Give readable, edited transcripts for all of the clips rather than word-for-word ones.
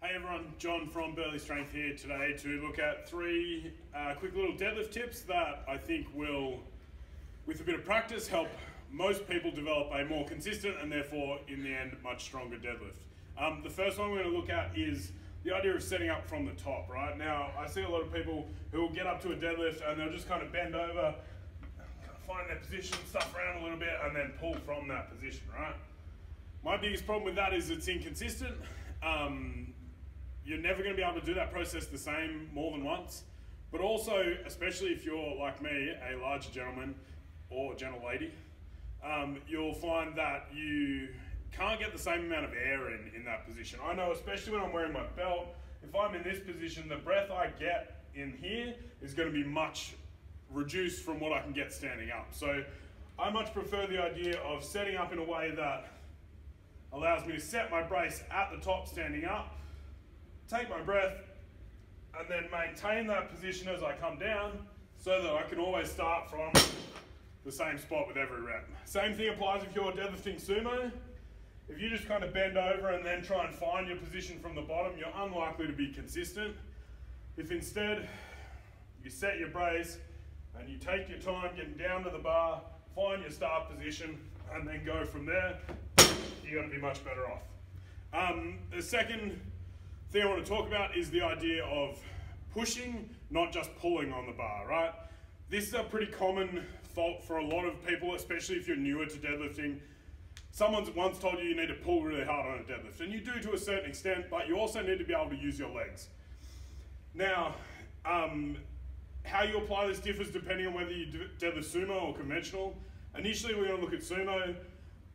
Hey everyone, John from Burley Strength here today to look at three quick little deadlift tips that I think will, with a bit of practice, help most people develop a more consistent and therefore, in the end, much stronger deadlift. The first one we're going to look at is the idea of setting up from the top, right? Now, I see a lot of people who will get up to a deadlift and they'll just kind of bend over, find their position, stuff around a little bit, and then pull from that position, right? My biggest problem with that is it's inconsistent. You're never going to be able to do that process the same more than once. But also, especially if you're like me, a larger gentleman or gentle lady, you'll find that you can't get the same amount of air in that position. I know, especially when I'm wearing my belt, if I'm in this position, the breath I get in here is going to be much reduced from what I can get standing up. So I much prefer the idea of setting up in a way that allows me to set my brace at the top standing up, take my breath, and then maintain that position as I come down so that I can always start from the same spot with every rep. Same thing applies if you're deadlifting sumo. If you just kind of bend over and then try and find your position from the bottom, you're unlikely to be consistent. If instead you set your brace and you take your time getting down to the bar, find your start position, and then go from there, you're going to be much better off. The second thing I want to talk about is the idea of pushing, not just pulling on the bar, right? This is a pretty common fault for a lot of people, especially if you're newer to deadlifting. Someone's once told you need to pull really hard on a deadlift, and you do to a certain extent, but you also need to be able to use your legs. Now, how you apply this differs depending on whether you deadlift sumo or conventional. Initially, we're going to look at sumo.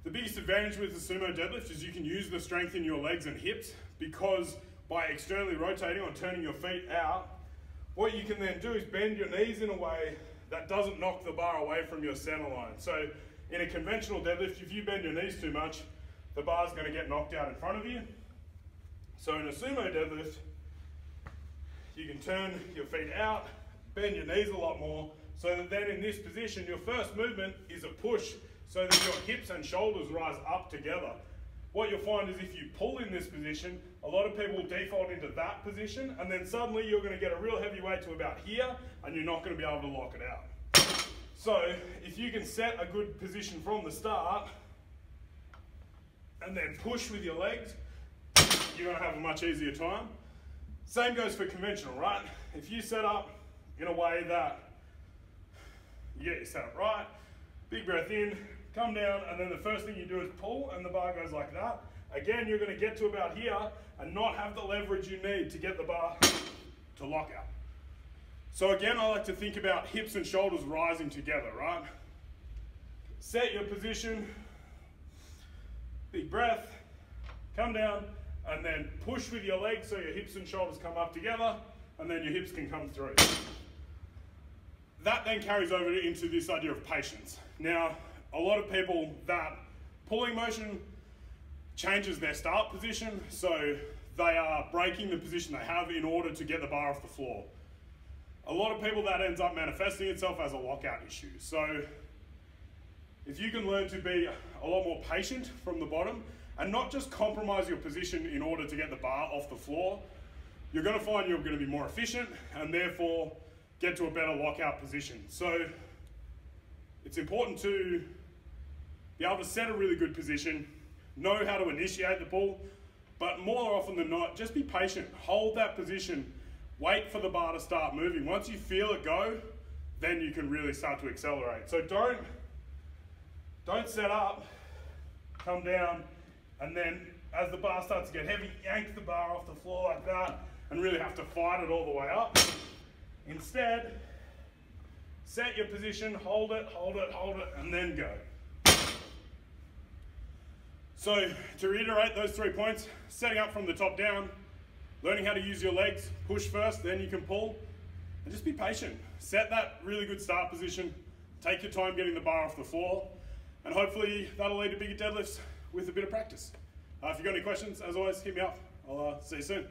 The biggest advantage with the sumo deadlift is you can use the strength in your legs and hips, because by externally rotating or turning your feet out, what you can then do is bend your knees in a way that doesn't knock the bar away from your center line. So in a conventional deadlift, if you bend your knees too much, the bar's going to get knocked out in front of you. So in a sumo deadlift, you can turn your feet out, bend your knees a lot more, so that then in this position, your first movement is a push so that your hips and shoulders rise up together. What you'll find is if you pull in this position, a lot of people default into that position, and then suddenly you're going to get a real heavy weight to about here, and you're not going to be able to lock it out. So if you can set a good position from the start, and then push with your legs, you're going to have a much easier time. Same goes for conventional, right? If you set up in a way that you get your setup right, big breath in, come down, and then the first thing you do is pull, and the bar goes like that. Again, you're going to get to about here and not have the leverage you need to get the bar to lock out. So again, I like to think about hips and shoulders rising together, right? Set your position, big breath, come down, and then push with your legs so your hips and shoulders come up together, and then your hips can come through. That then carries over into this idea of patience. Now, a lot of people, that pulling motion changes their start position, so they are breaking the position they have in order to get the bar off the floor. A lot of people, that ends up manifesting itself as a lockout issue. So if you can learn to be a lot more patient from the bottom and not just compromise your position in order to get the bar off the floor, you're going to find you're going to be more efficient and therefore get to a better lockout position. So it's important to be able to set a really good position, know how to initiate the pull, but more often than not, just be patient. Hold that position, wait for the bar to start moving. Once you feel it go, then you can really start to accelerate. So don't set up, come down, and then as the bar starts to get heavy, yank the bar off the floor like that, and really have to fight it all the way up. Instead, set your position, hold it, and then go. So to reiterate those 3 points, setting up from the top down, learning how to use your legs, push first, then you can pull, and just be patient. Set that really good start position, take your time getting the bar off the floor, and hopefully that'll lead to bigger deadlifts with a bit of practice. If you've got any questions, as always, hit me up. I'll see you soon.